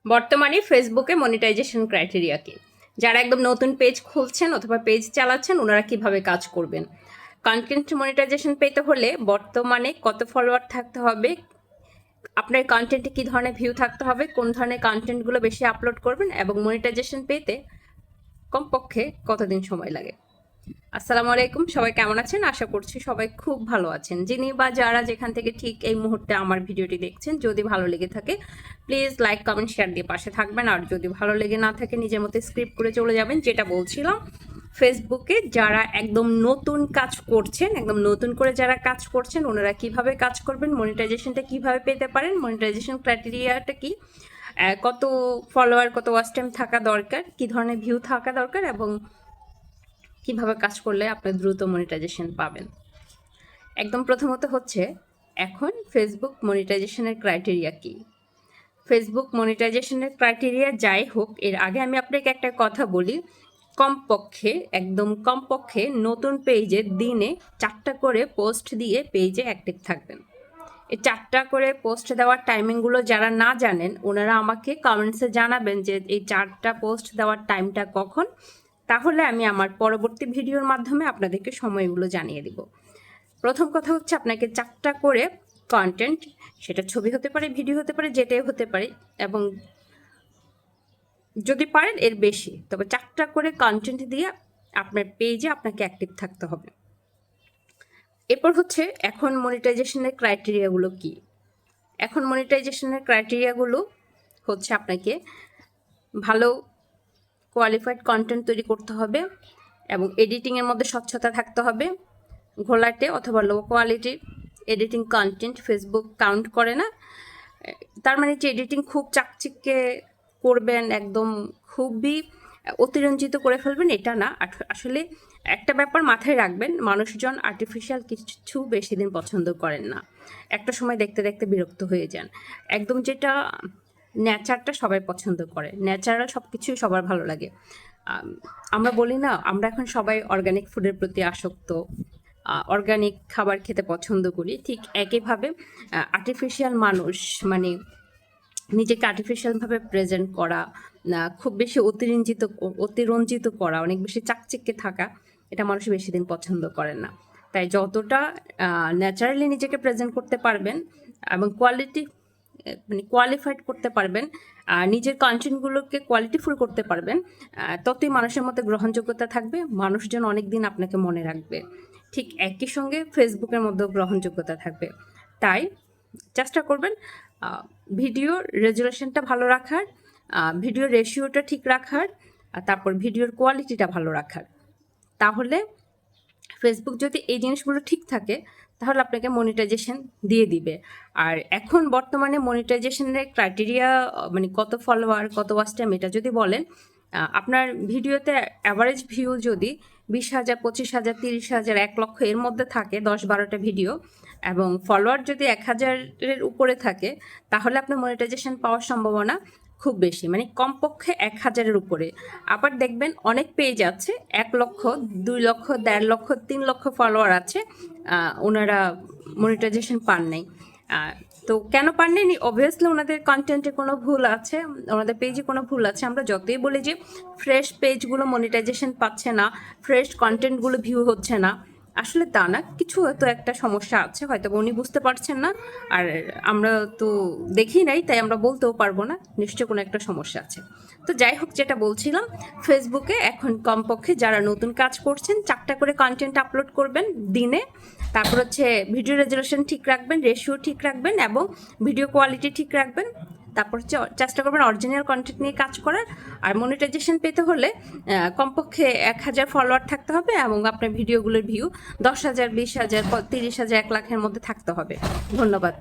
বর্তমানে ফেসবুকে monetization criteria কি? যারা একদম নতুন পেজ খুলছেন অথবা পেজ চালাচ্ছেন ওনারা কিভাবে কাজ করবেন? কন্টেন্ট মনিটাইজেশন পেতে হলে বর্তমানে কত ফলোয়ার থাকতে হবে, আপনার কন্টেন্টে কী ধরনের ভিউ থাকতে হবে, কোন ধরনের কন্টেন্টগুলো বেশি আপলোড করবেন এবং মনিটাইজেশন পেতে কমপক্ষে কতদিন সময় লাগে। আসসালামু আলাইকুম, সবাই কেমন আছেন? আশা করছি সবাই খুব ভালো আছেন। যিনি বা যারা যেখান থেকে ঠিক এই মুহূর্তে আমার ভিডিওটি দেখছেন, যদি ভালো লেগে থাকে প্লিজ লাইক কমেন্ট শেয়ার দিয়ে পাশে থাকবেন। আর যদি ভালো লেগে না থাকে নিজের মতো স্ক্রিপ্ট করে চলে যাবেন। যেটা বলছিলাম, ফেসবুকে যারা একদম নতুন কাজ করছেন, একদম নতুন করে যারা কাজ করছেন ওনারা কিভাবে কাজ করবেন, মনিটাইজেশনটা কিভাবে পেতে পারেন, মনিটাইজেশন ক্রাইটেরিয়াটা কি, কত ফলোয়ার কত ওয়াচ টাইম থাকা দরকার, কি ধরনের ভিউ থাকা দরকার এবং কিভাবে কাজ করলে আপনি দ্রুত মনিটাইজেশন পাবেন। একদম প্রথমত হচ্ছে, এখন ফেসবুক মনিটাইজেশনের ক্রাইটেরিয়া কি? ফেসবুক মনিটাইজেশনের ক্রাইটেরিয়া যাই হোক, এর আগে আমি আপনাকে একটা কথা বলি, কমপক্ষে একদম কমপক্ষে নতুন পেজে দিনে 4টা করে পোস্ট দিয়ে পেজে অ্যাক্টিভ থাকবেন। এই 4টা করে পোস্ট দেওয়ার টাইমিংগুলো যারা না জানেন ওনারা আমাকে কমেন্টসে জানাবেন যে এই 4টা পোস্ট দেওয়ার টাইমটা কখন, তাহলে আমি আমার পরবর্তী ভিডিওর মাধ্যমে আপনাদেরকে সময়গুলো জানিয়ে দিব। প্রথম কথা হচ্ছে, আপনাকে 4টা করে কন্টেন্ট, সেটা ছবি হতে পারে, ভিডিও হতে পারে, যেটাই হতে পারে, এবং যদি পারেন এর বেশি, তবে 4টা করে কন্টেন্ট দিয়ে আপনার পেজে আপনাকে অ্যাক্টিভ থাকতে হবে। এরপর হচ্ছে, এখন মনিটাইজেশনের ক্রাইটেরিয়াগুলো কি? এখন মনিটাইজেশনের ক্রাইটেরিয়াগুলো হচ্ছে, আপনাকে ভালো কোয়ালিফাইড কন্টেন্ট তৈরি করতে হবে এবং এডিটিংয়ের মধ্যে স্বচ্ছতা থাকতে হবে। ঘোলাটে অথবা লো কোয়ালিটির এডিটিং কন্টেন্ট ফেসবুক কাউন্ট করে না। তার মানে যে এডিটিং খুব চাকচিক্যে করবেন, একদম খুবই অতিরঞ্জিত করে ফেলবেন, এটা না। আসলে একটা ব্যাপার মাথায় রাখবেন, মানুষজন আর্টিফিশিয়াল কিছু বেশি দিন পছন্দ করেন না, একটা সময় দেখতে দেখতে বিরক্ত হয়ে যান। একদম যেটা ন্যাচারটা সবাই পছন্দ করে, ন্যাচারাল সব কিছুই সবার ভালো লাগে। আমরা বলি না, আমরা এখন সবাই অর্গানিক ফুডের প্রতি আসক্ত, অর্গানিক খাবার খেতে পছন্দ করি। ঠিক একইভাবে আর্টিফিশিয়াল মানুষ, মানে নিজেকে আর্টিফিশিয়ালভাবে প্রেজেন্ট করা, খুব বেশি অতিরঞ্জিত করা, অনেক বেশি চাকচিক্যে থাকা, এটা মানুষ বেশি দিন পছন্দ করেন না। তাই যতটা ন্যাচারালি নিজেকে প্রেজেন্ট করতে পারবেন এবং কোয়ালিফাইড করতে পারবেন, নিজের কন্টেন্টগুলোকে কোয়ালিটিফুল করতে পারবেন, ততই মানুষের মধ্যে গ্রহণযোগ্যতা থাকবে, মানুষজন অনেক দিন আপনাকে মনে রাখবে। ঠিক একই সঙ্গে ফেসবুকের মধ্যেও গ্রহণযোগ্যতা থাকবে। তাই চেষ্টা করবেন ভিডিওর রেজুলেশনটা ভালো রাখার, ভিডিও রেশিওটা ঠিক রাখার, তারপর ভিডিওর কোয়ালিটিটা ভালো রাখার। তাহলে ফেসবুক যদি এই জিনিসগুলো ঠিক থাকে তাহলে আপনাকে মনিটাইজেশন দিয়ে দিবে। আর এখন বর্তমানে মনিটাইজেশনের ক্রাইটেরিয়া, মানে কত ফলোয়ার কত ওয়াচ টাইম, এটা যদি বলেন, আপনার ভিডিওতে অ্যাভারেজ ভিউ যদি 20,000 25,000 30,000 1 লক্ষ এর মধ্যে থাকে 10-12টা ভিডিও, এবং ফলোয়ার যদি 1,000-এর উপরে থাকে, তাহলে আপনার মনিটাইজেশন পাওয়ার সম্ভাবনা খুব বেশি, মানে কমপক্ষে 1,000-এর উপরে। আবার দেখবেন অনেক পেজ আছে 1 লক্ষ 2 লক্ষ 1.5 লক্ষ 3 লক্ষ ফলোয়ার আছে, ওনারা মনিটাইজেশন পান নাই। তো কেন পান নাই? অবভিয়াসলি ওনাদের কন্টেন্টে কোনো ভুল আছে, ওনাদের পেজে কোনো ভুল আছে। আমরা যতই বলি যে ফ্রেশ পেজগুলো মনিটাইজেশন পাচ্ছে না, ফ্রেশ কন্টেন্টগুলো ভিউ হচ্ছে না, আসলে তা না, কিছু হয়তো একটা সমস্যা আছে, হয়তো উনি বুঝতে পারছেন না, আর আমরা তো দেখি নাই, তাই আমরা বলতেও পারবো না, নিশ্চয় কোনো একটা সমস্যা আছে। তো যাই হোক, যেটা বলছিলাম, ফেসবুকে এখন কমপক্ষে যারা নতুন কাজ করছেন 4টা করে কন্টেন্ট আপলোড করবেন দিনে। তারপর হচ্ছে ভিডিও রেজুলেশন ঠিক রাখবেন, রেশিও ঠিক রাখবেন এবং ভিডিও কোয়ালিটি ঠিক রাখবেন। তারপর হচ্ছে চেষ্টা করবেন অরিজিনাল কন্টেন্ট নিয়ে কাজ করার। আর মনিটাইজেশন পেতে হলে কমপক্ষে 1,000 ফলোয়ার থাকতে হবে এবং আপনার ভিডিওগুলোর ভিউ 10,000 20,000 30,000 1 লাখের মধ্যে থাকতে হবে। ধন্যবাদ।